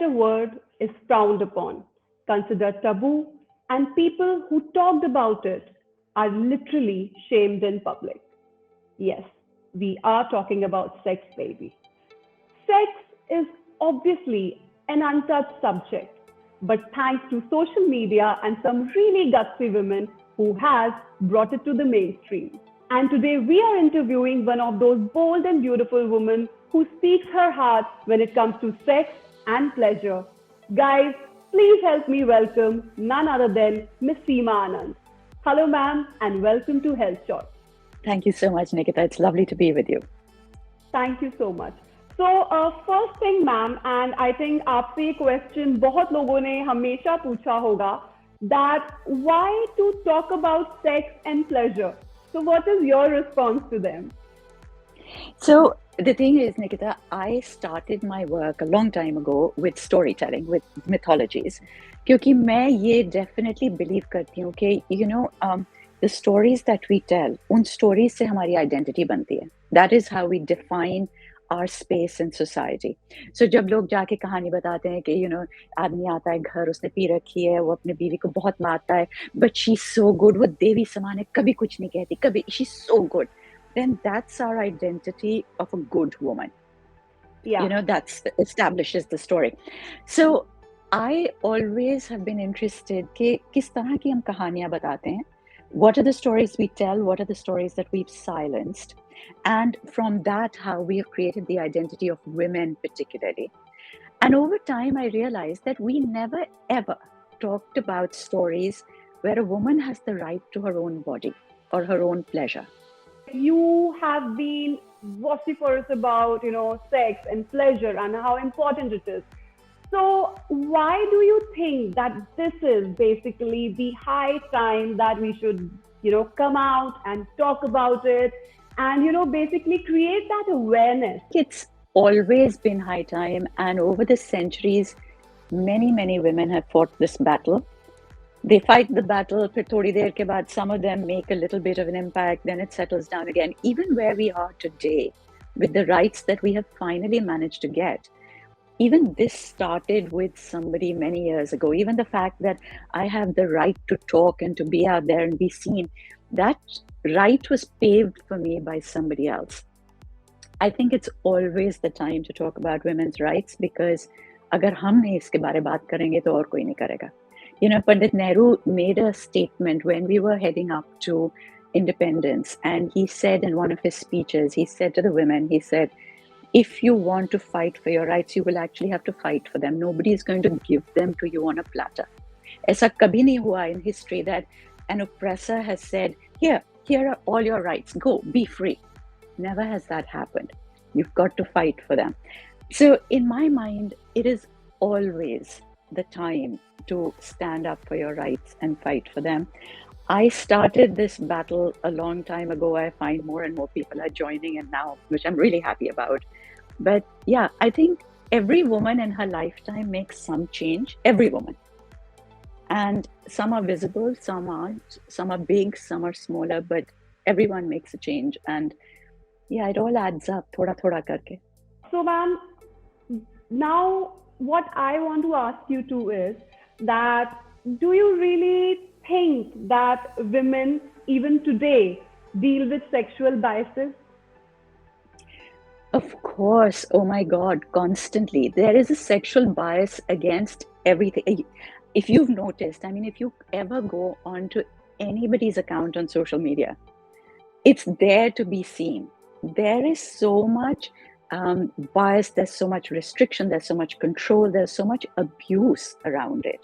a word is frowned upon, considered taboo, and people who talked about it are literally shamed in public. Yes, we are talking about sex, baby. Sex is obviously an untouched subject, but thanks to social media and some really gutsy women who has brought it to the mainstream. And today we are interviewing one of those bold and beautiful women who speaks her heart when it comes to sex and pleasure. Guys, please help me welcome none other than Miss Seema Anand. Hello, ma'am, and welcome to HealthShots. Thank you so much, Nikita. It's lovely to be with you. Thank you so much. So first thing, ma'am, and I think आपसे ये question बहुत लोगों ने हमेशा पूछा होगा that why to talk about sex and pleasure? So what is your response to them? So the thing is, Nikita, I started my work a long time ago with storytelling, with mythologies, क्योंकि मैं ये definitely believe करती हूँ कि the stories that we tell, उन stories से हमारी identity बनती है. That is how we define our space in society. So जब लोग जाके कहानी बताते हैं कि आदमी आता है घर, उसने पी रखी है, वो अपने बीवी को बहुत मारता है, but she's so good, वो देवी समान है, कभी कुछ नहीं कहती, कभी she's so good. Then that's our identity of a good woman. Yeah. That establishes the story. So I always have been interested कि किस तरह की हम कहानियां बताते हैं. What are the stories we tell? What are the stories that we've silenced? And from that, how we have created the identity of women particularly. And over time, I realized that we never ever talked about stories where a woman has the right to her own body or her own pleasure. You have been vociferous about, sex and pleasure and how important it is. So why do you think that this is basically the high time that we should, come out and talk about it and, basically create that awareness? It's always been high time, and over the centuries, many, many women have fought this battle. They fight the battle, फिर थोड़ी देर के बाद some of them make a little bit of an impact, then it settles down again. Even where we are today, with the rights that we have finally managed to get, even this started with somebody many years ago. Even the fact that I have the right to talk and to be out there and be seen, that right was paved for me by somebody else. I think it's always the time to talk about women's rights, because अगर हम नहीं इसके बारे में बात करेंगे तो और कोई नहीं करेगा. Pandit Nehru made a statement when we were heading up to independence, and he said in one of his speeches, he said to the women, he said, if you want to fight for your rights, you will actually have to fight for them. Nobody is going to give them to you on a platter. ऐसा कभी नहीं हुआ in history that an oppressor has said, here are all your rights, go, be free. Never has that happened. You've got to fight for them. So in my mind, it is always the time to stand up for your rights and fight for them. I started this battle a long time ago. I find more and more people are joining in now, which I'm really happy about. But yeah, I think every woman in her lifetime makes some change, every woman. And some are visible, some aren't, some are big, some are smaller, but everyone makes a change. And yeah, it all adds up, thoda thoda karke. So ma'am, now what I want to ask you too is that do you really think that women even today deal with sexual biases? Of course. Oh my God, constantly. There is a sexual bias against everything. If you've noticed, if you ever go onto anybody's account on social media, it's there to be seen. There is so much bias, there's so much restriction, there's so much control, there's so much abuse around it.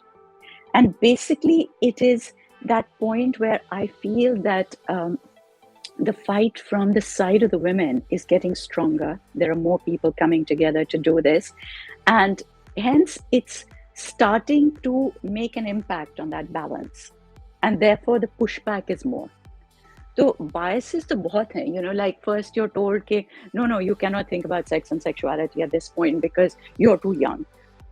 And basically, it is that point where I feel that the fight from the side of the women is getting stronger. There are more people coming together to do this. And hence, it's starting to make an impact on that balance. And therefore, the pushback is more. So biases to बहुत हैं, like first you're told कि no, you cannot think about sex and sexuality at this point because you're too young.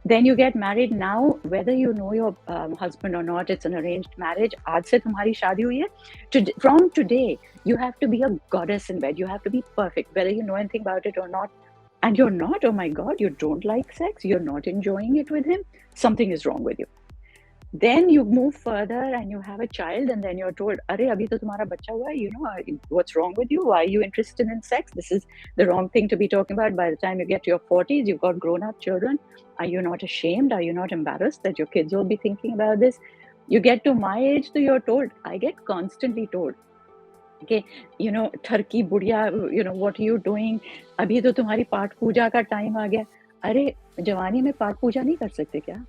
Then you get married. Now, whether you know your husband or not, it's an arranged marriage. आज से तुम्हारी शादी हुई है. From today, you have to be a goddess in bed. You have to be perfect. Whether you know anything about it or not, and you're not, oh my God, you don't like sex, you're not enjoying it with him, something is wrong with you. Then you move further and you have a child, and then you're told, Arey, abhi to tumhara bacha hua hai, what's wrong with you? Why are you interested in sex? This is the wrong thing to be talking about. By the time you get to your 40s, you've got grown-up children. Are you not ashamed? Are you not embarrassed that your kids will be thinking about this? You get to my age, so you're told, I get constantly told, okay, Turkey बुढ़िया, what are you doing? अभी तो तुम्हारी पाठ पूजा का time आ गया. अरे जवानी में पाठ पूजा नहीं कर सकते क्या?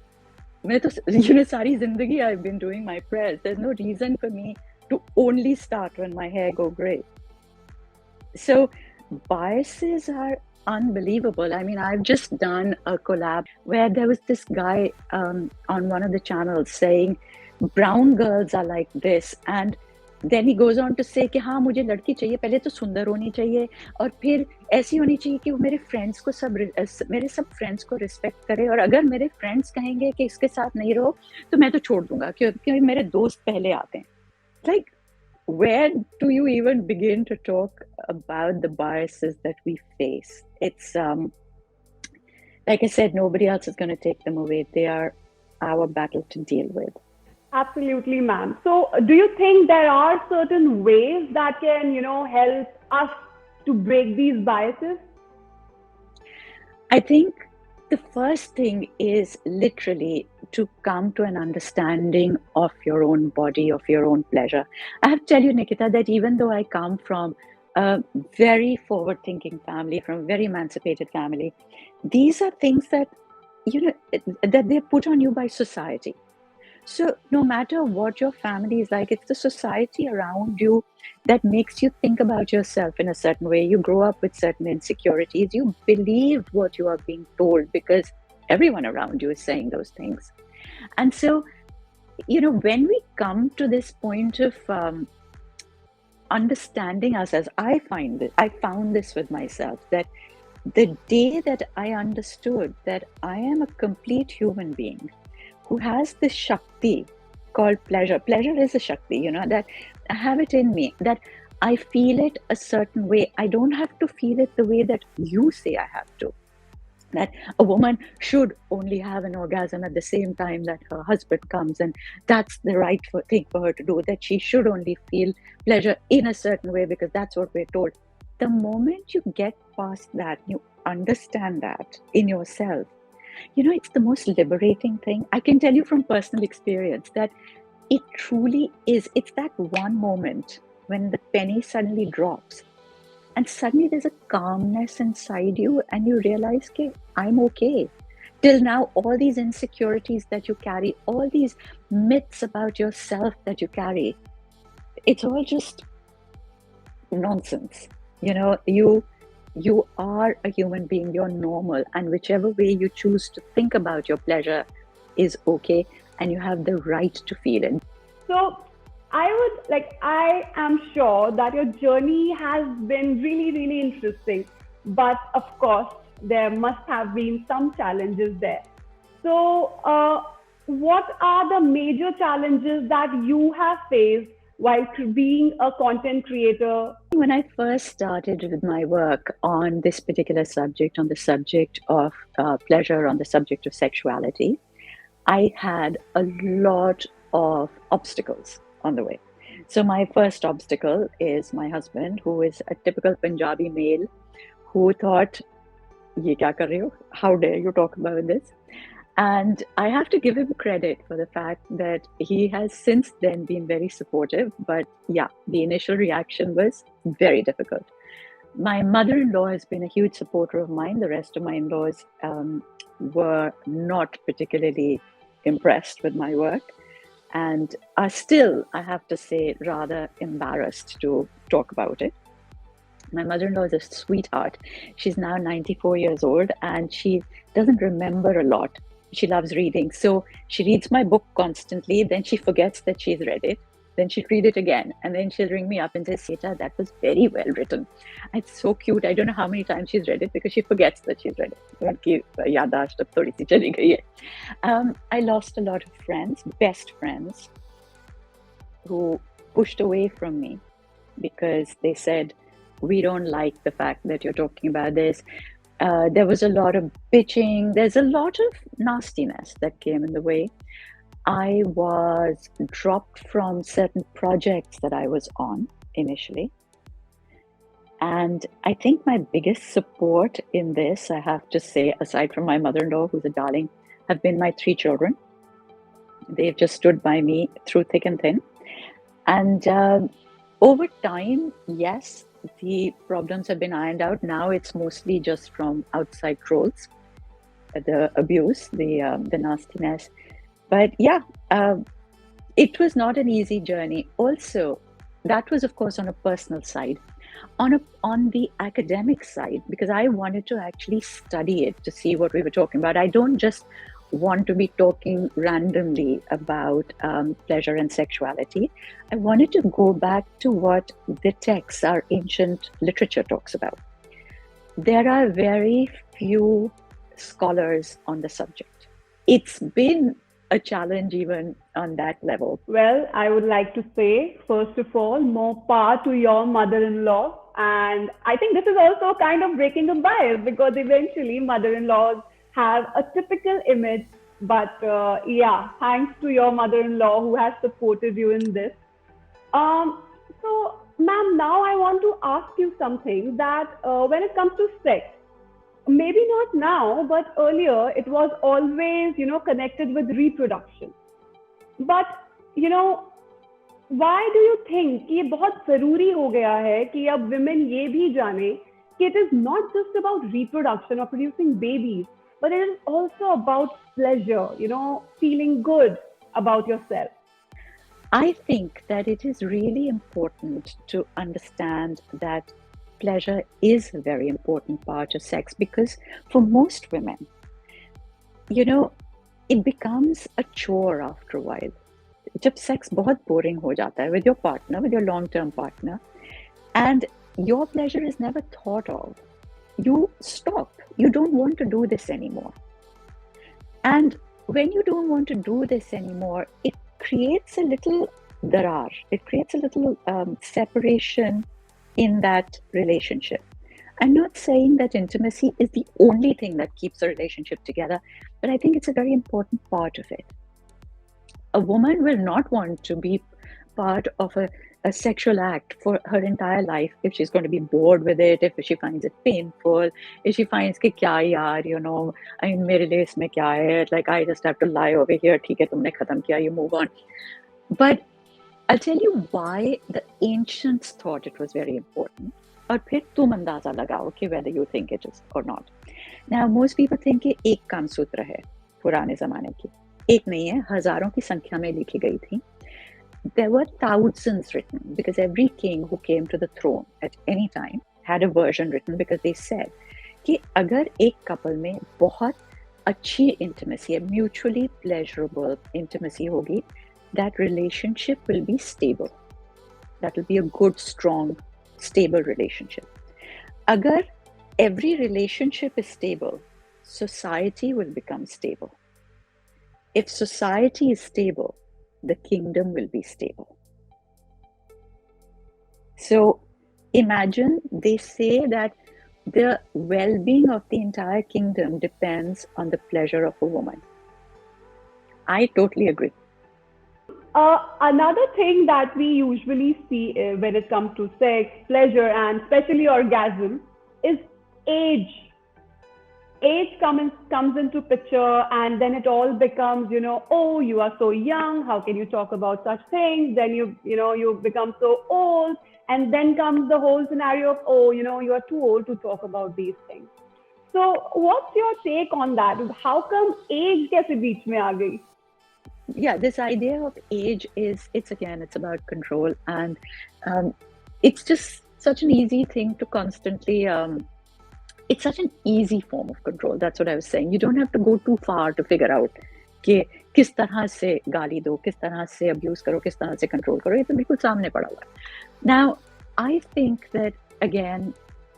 मैं तो सारी जिंदगी I've been doing my prayers. There's no reason for me to only start when my hair go gray. So biases are unbelievable. I mean, I've just done a collab where there was this guy on one of the channels saying brown girls are like this, and then he goes on to say कि हाँ मुझे लड़की चाहिए, पहले तो सुंदर होनी चाहिए और फिर ऐसी होनी चाहिए कि वो मेरे सब फ्रेंड्स को रिस्पेक्ट करे, और अगर मेरे फ्रेंड्स कहेंगे कि इसके साथ नहीं रहो तो मैं तो छोड़ दूंगा क्योंकि मेरे दोस्त पहले आते हैं. Like, where do you even begin to talk about the biases that we face? It's like I said, nobody else is going to take them away. They are our battle to deal with. Absolutely, ma'am. So, do you think there are certain ways that can, help us to break these biases? I think the first thing is literally to come to an understanding of your own body, of your own pleasure. I have to tell you, Nikita, that even though I come from a very forward-thinking family, from a very emancipated family, these are things that, that they're put on you by society. So no matter what your family is like, it's the society around you that makes you think about yourself in a certain way. You grow up with certain insecurities. You believe what you are being told because everyone around you is saying those things. And so, when we come to this point of understanding ourselves, I found this with myself, that the day that I understood that I am a complete human being who has this Shakti called pleasure. Pleasure is a Shakti, that I have it in me, that I feel it a certain way. I don't have to feel it the way that you say I have to. That a woman should only have an orgasm at the same time that her husband comes, and that's the right thing for her to do, that she should only feel pleasure in a certain way because that's what we're told. The moment you get past that, you understand that in yourself, it's the most liberating thing. I can tell you from personal experience that it truly is. It's that one moment when the penny suddenly drops and suddenly there's a calmness inside you and you realize, okay, I'm okay. Till now, all these insecurities that you carry, all these myths about yourself that you carry, it's all just nonsense. You are a human being, you're normal, and whichever way you choose to think about your pleasure is okay, and you have the right to feel it. So, I am sure that your journey has been really, really interesting, but of course, there must have been some challenges there. So, what are the major challenges that you have faced while being a content creator? When I first started with my work on this particular subject, on the subject of pleasure, on the subject of sexuality, I had a lot of obstacles on the way. So my first obstacle is my husband, who is a typical Punjabi male, who thought, "Ye kya kar rahe ho? How dare you talk about this?" And I have to give him credit for the fact that he has since then been very supportive. But yeah, the initial reaction was very difficult. My mother-in-law has been a huge supporter of mine. The rest of my in-laws were not particularly impressed with my work and are still, I have to say, rather embarrassed to talk about it. My mother-in-law is a sweetheart. She's now 94 years old and she doesn't remember a lot. She loves reading. So she reads my book constantly. Then she forgets that she's read it. Then she'll read it again. And then she'll ring me up and say, "Seeta, that was very well written." It's so cute. I don't know how many times she's read it because she forgets that she's read it. I lost a lot of friends, best friends, who pushed away from me because they said, "We don't like the fact that you're talking about this. There was a lot of bitching. There's a lot of nastiness that came in the way. I was dropped from certain projects that I was on initially. And I think my biggest support in this, I have to say, aside from my mother-in-law, who's a darling, have been my 3 children. They've just stood by me through thick and thin. And over time, yes, the problems have been ironed out. Now it's mostly just from outside trolls, the abuse, the nastiness. But yeah, it was not an easy journey. Also, that was, of course, on a personal side. On the academic side, because I wanted to actually study it to see what we were talking about. I don't just want to be talking randomly about pleasure and sexuality. I wanted to go back to what the texts, our ancient literature talks about. There are very few scholars on the subject. It's been a challenge even on that level. Well, I would like to say, first of all, more power to your mother-in-law. And I think this is also kind of breaking a bias because eventually mother-in-laws have a typical image. But yeah, thanks to your mother-in-law who has supported you in this. So, ma'am, now I want to ask you something that when it comes to sex, maybe not now, but earlier it was always, connected with reproduction. But, you know, why do you think कि ये बहुत जरूरी हो गया है कि अब women ये भी जाने कि it is not just about reproduction or producing babies, but it is also about pleasure, feeling good about yourself. I think that it is really important to understand that pleasure is a very important part of sex because for most women, it becomes a chore after a while. जब sex बहुत boring हो जाता है with your partner, with your long-term partner, and your pleasure is never thought of, you stop. You don't want to do this anymore. And when you don't want to do this anymore, it creates a little darar. It creates a little separation in that relationship. I'm not saying that intimacy is the only thing that keeps a relationship together, but I think it's a very important part of it. A woman will not want to be part of a sexual act for her entire life if she's going to be bored with it, if she finds it painful, if she finds कि क्या यार, I mean, मेरे लिए इसमें क्या है, like I just have to lie over here, ठीक है तुमने खत्म किया, you move on. But I'll tell you why the ancients thought it was very important. और फिर तुम अंदाजा लगाओ कि whether you think it is or not. Now, most people think कि एक काम सूत्र है पुराने ज़माने की. एक नहीं है, हजारों की संख्या में लिखी गई थी. There were thousands written because every king who came to the throne at any time had a version written because they said कि अगर एक couple में बहुत अच्छी intimacy है, mutually pleasurable intimacy होगी, that relationship will be stable. That will be a good, strong, stable relationship. Agar every relationship is stable, society will become stable. If society is stable, the kingdom will be stable. So imagine they say that the well-being of the entire kingdom depends on the pleasure of a woman. I totally agree. Another thing that we usually see when it comes to sex, pleasure, and especially orgasm is age. Age comes into picture, and then it all becomes, oh, you are so young. How can you talk about such things? Then you become so old, and then comes the whole scenario of, oh, you are too old to talk about these things. So, what's your take on that? How come age कैसे बीच में आ गई? Yeah, this idea of age it's about control, and it's just such an easy thing to constantly it's such an easy form of control. That's what I was saying. You don't have to go too far to figure out कि किस तरह से गाली दो, किस तरह से abuse करो, किस तरह से control करो. ये तो बिल्कुल सामने पड़ा हुआ है. Now, I think that again,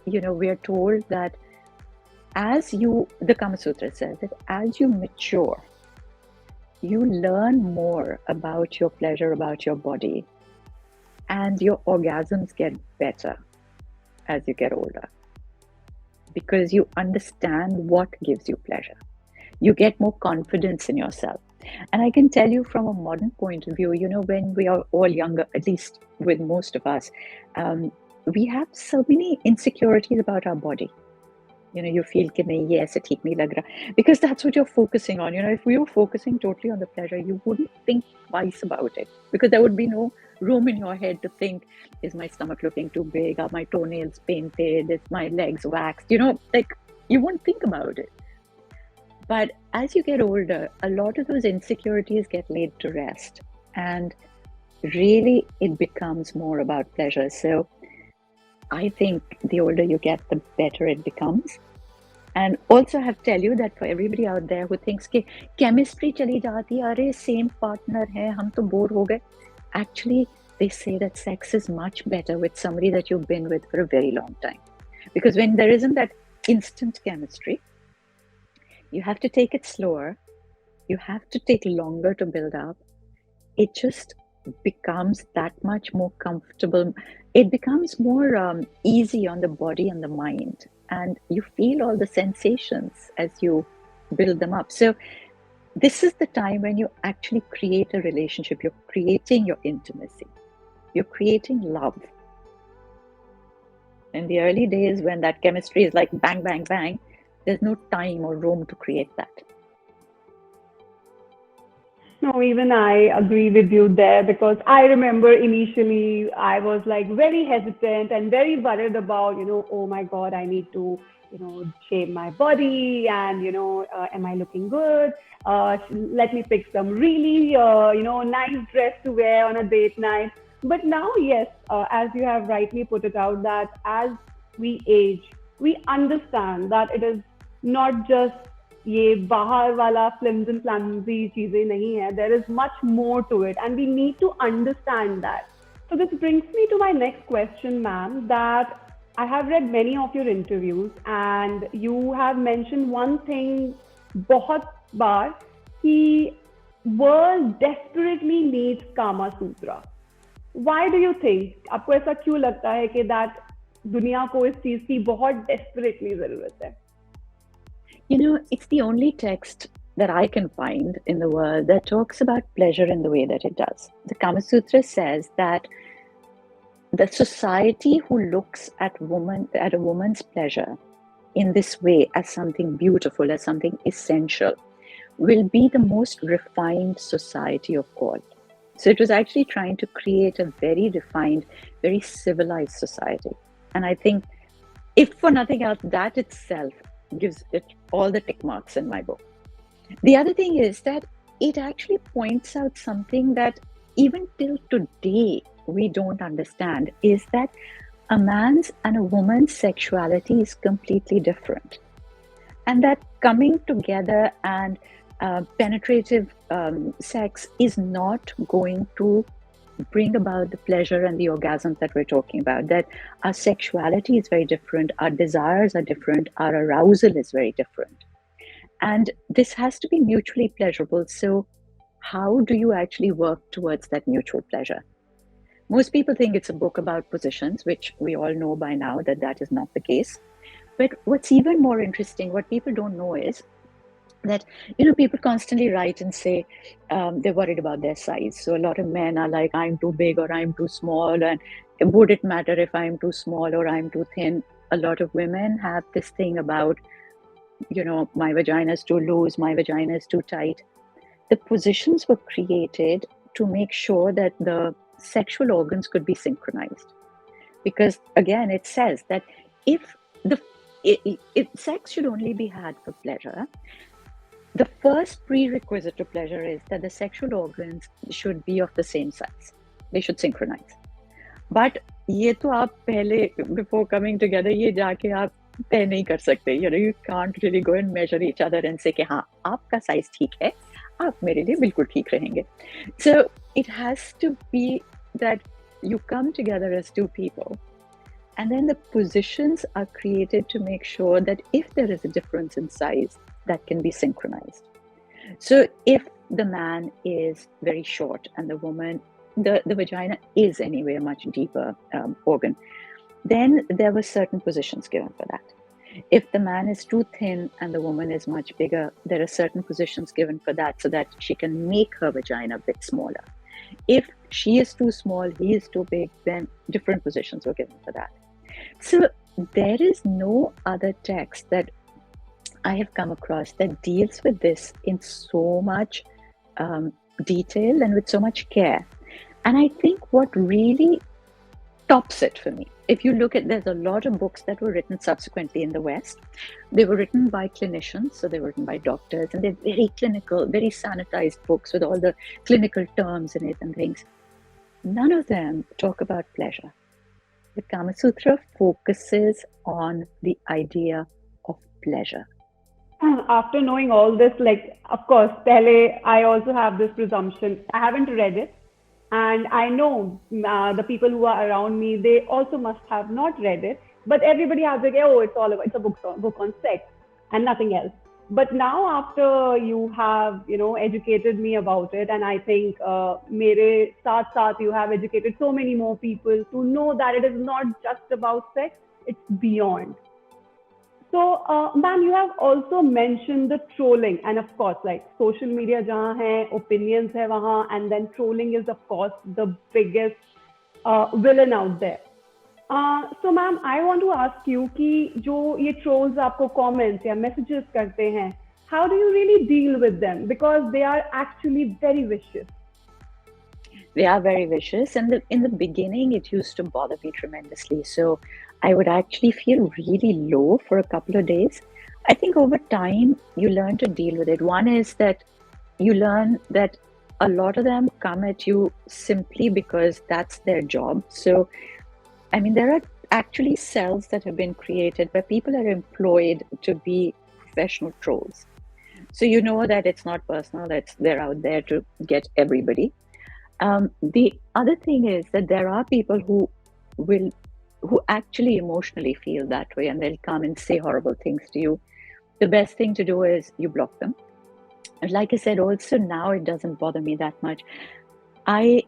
we are told that the Kama Sutra says that as you mature, you learn more about your pleasure, about your body, and your orgasms get better as you get older. because you understand what gives you pleasure. You get more confidence in yourself. And I can tell you from a modern point of view, when we are all younger, at least with most of us, we have so many insecurities about our body. You feel कि नहीं ये ऐसे ठीक नहीं लग रहा, because that's what you're focusing on. If we were focusing totally on the pleasure, you wouldn't think twice about it, because there would be no room in your head to think, is my stomach looking too big? Are my toenails painted? Is my legs waxed? Like you won't think about it. But as you get older, a lot of those insecurities get laid to rest, and really it becomes more about pleasure. So I think the older you get, the better it becomes. And also I have to tell you that for everybody out there who thinks कि chemistry चली जाती है, अरे same partner है, हम तो bore हो गए. Actually, they say that sex is much better with somebody that you've been with for a very long time. Because when there isn't that instant chemistry, you have to take it slower. You have to take longer to build up. It just becomes that much more comfortable. It becomes more easy on the body and the mind, and you feel all the sensations as you build them up. So this is the time when you actually create a relationship. You're creating your intimacy. You're creating love. In the early days, when that chemistry is like bang, bang, bang, there's no time or room to create that. No, even I agree with you there, because I remember initially I was like very hesitant and very worried about, oh my God, I need to, shape my body and, am I looking good? Let me pick some really, nice dress to wear on a date night. But now, yes, as you have rightly put it out, that as we age, we understand that it is not just ये बाहर वाला flimsy flamsy चीजें नहीं है. There is much more to it, and we need to understand that. So this brings me to my next question, ma'am, that I have read many of your interviews, and you have mentioned one thing बहुत बार कि world desperately needs Kama Sutra. Why do you think? आपको ऐसा क्यों लगता है कि that दुनिया को इस चीज की बहुत desperately जरूरत है? It's the only text that I can find in the world that talks about pleasure in the way that it does. The Kama Sutra says that the society who looks at a woman's pleasure in this way, as something beautiful, as something essential, will be the most refined society of all. So it was actually trying to create a very refined, very civilized society. And I think, if for nothing else, that itself gives it all the tick marks in my book. The other thing is that it actually points out something that even till today we don't understand, is that a man's and a woman's sexuality is completely different. And that coming together and penetrative sex is not going to bring about the pleasure and the orgasms that we're talking about. That our sexuality is very different, our desires are different, our arousal is very different. And this has to be mutually pleasurable. So how do you actually work towards that mutual pleasure? Most people think it's a book about positions, which we all know by now that that is not the case. But what's even more interesting, what people don't know, is that people constantly write and say they're worried about their size. So a lot of men are like, I'm too big or I'm too small, and would it matter if I'm too small or I'm too thin? A lot of women have this thing about, my vagina is too loose, my vagina is too tight. The positions were created to make sure that the sexual organs could be synchronized, because again it says that if sex should only be had for pleasure, the first prerequisite to pleasure is that the sexual organs should be of the same size. They should synchronize. But ये तो आप पहले, before coming together, ये जाके आप तय नहीं कर सकते. You can't really go and measure each other and say कि हाँ आपका size ठीक है, आप मेरे लिए बिल्कुल ठीक रहेंगे. So it has to be that you come together as two people, and then the positions are created to make sure that if there is a difference in size, that can be synchronized. So if the man is very short and the woman, the vagina is anyway a much deeper organ, then there were certain positions given for that. If the man is too thin and the woman is much bigger, there are certain positions given for that so that she can make her vagina a bit smaller. If she is too small, he is too big, then different positions were given for that. So there is no other text that I have come across that deals with this in so much detail and with so much care. And I think what really tops it for me, if you look at, there's a lot of books that were written subsequently in the West. They were written by clinicians, so they were written by doctors, and they're very clinical, very sanitized books with all the clinical terms in it and things. None of them talk about pleasure. The Kama Sutra focuses on the idea of pleasure. After knowing all this, like, of course, pehle, I also have this presumption. I haven't read it, and I know the people who are around me, they also must have not read it. But everybody has like, oh, it's all about, it's a book on sex and nothing else. But now, after you have, educated me about it, and I think mere saath saath you have educated so many more people to know that it is not just about sex; it's beyond. So, ma'am, you have also mentioned the trolling, and of course, like social media, jahan hai, opinions hai wahan, and then trolling is, of course, the biggest villain out there. So, ma'am, I want to ask you कि जो ये trolls आपको comments या messages करते हैं, how do you really deal with them? Because they are actually very vicious. They are very vicious, and in the beginning, it used to bother me tremendously. So I would actually feel really low for a couple of days. I think over time, you learn to deal with it. One is that you learn that a lot of them come at you simply because that's their job. So, I mean, there are actually cells that have been created where people are employed to be professional trolls. So you know that it's not personal, that they're out there to get everybody. The other thing is that there are people who actually emotionally feel that way, and they'll come and say horrible things to you. The best thing to do is you block them. And like I said, also now it doesn't bother me that much. I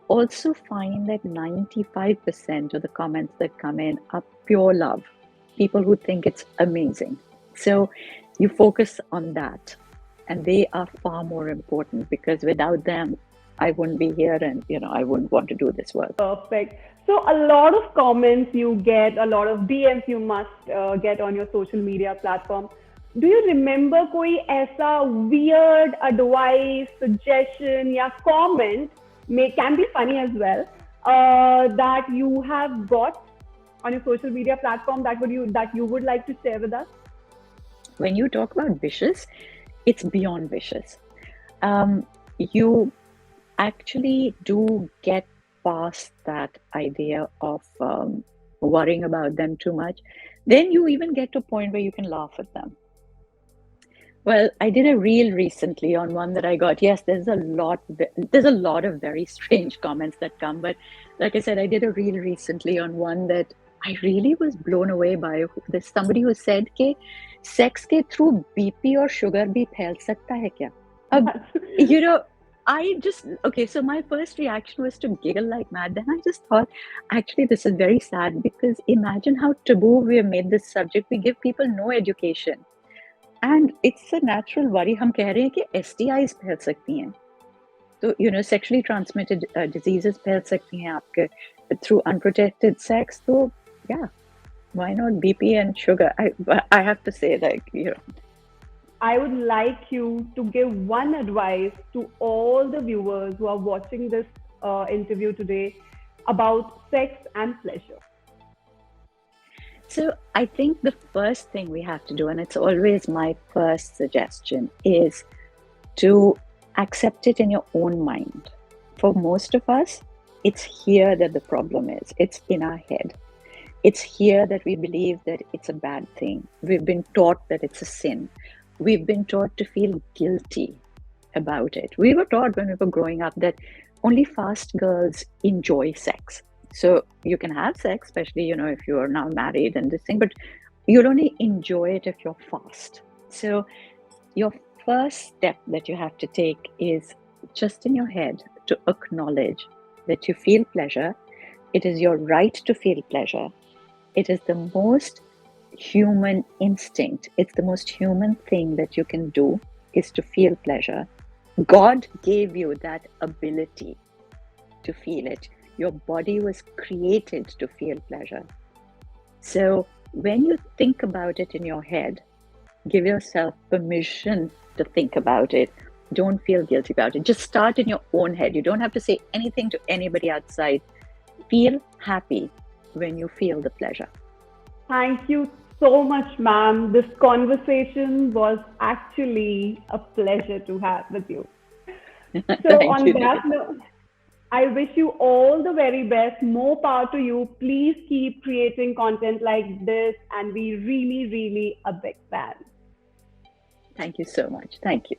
also find that 95% of the comments that come in are pure love. People who think it's amazing. So you focus on that, and they are far more important because without them, I wouldn't be here, and I wouldn't want to do this work. Perfect. So, a lot of comments you get, a lot of DMs you must get on your social media platform. Do you remember कोई ऐसा weird advice, suggestion या comment, can be funny as well, that you have got on your social media platform that you would like to share with us? When you talk about vicious, it's beyond vicious. You actually do get past that idea of worrying about them too much. Then you even get to a point where you can laugh at them. Well, I did a reel recently on one that I got. Yes, there's a lot of very strange comments that come, but like I said, I did a reel recently on one that I really was blown away by. There's somebody who said कि sex के through BP or sugar भी फैल सकता है क्या? So my first reaction was to giggle like mad. Then I just thought, actually, this is very sad because imagine how taboo we have made this subject. We give people no education. And it's a natural worry. हम कह रहे हैं कि STIs फैल सकती हैं. So, sexually transmitted diseases फैल सकती हैं आपके through unprotected sex. So, yeah, why not BP and sugar? I have to say, I would like you to give one advice to all the viewers who are watching this interview today about sex and pleasure. So I think the first thing we have to do, and it's always my first suggestion, is to accept it in your own mind. For most of us, it's here that the problem is. It's in our head. It's here that we believe that it's a bad thing. We've been taught that it's a sin. We've been taught to feel guilty about it. We were taught when we were growing up that only fast girls enjoy sex. So you can have sex, especially, if you are now married and this thing, but you'll only enjoy it if you're fast. So your first step that you have to take is just in your head to acknowledge that you feel pleasure. It is your right to feel pleasure. It is the most human instinct. It's the most human thing that you can do is to feel pleasure. God gave you that ability to feel it. Your body was created to feel pleasure. So when you think about it in your head, give yourself permission to think about it. Don't feel guilty about it. Just start in your own head. You don't have to say anything to anybody outside. Feel happy when you feel the pleasure. Thank you so much, ma'am. This conversation was actually a pleasure to have with you. So, Thank on you, that Nikita. note, I wish you all the very best. More power to you. Please keep creating content like this, and we really, really a big fan. Thank you so much. Thank you.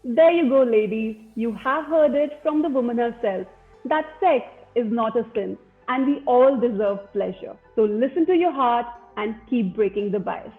There you go, ladies. You have heard it from the woman herself that sex is not a sin, and we all deserve pleasure. So listen to your heart and keep breaking the bias.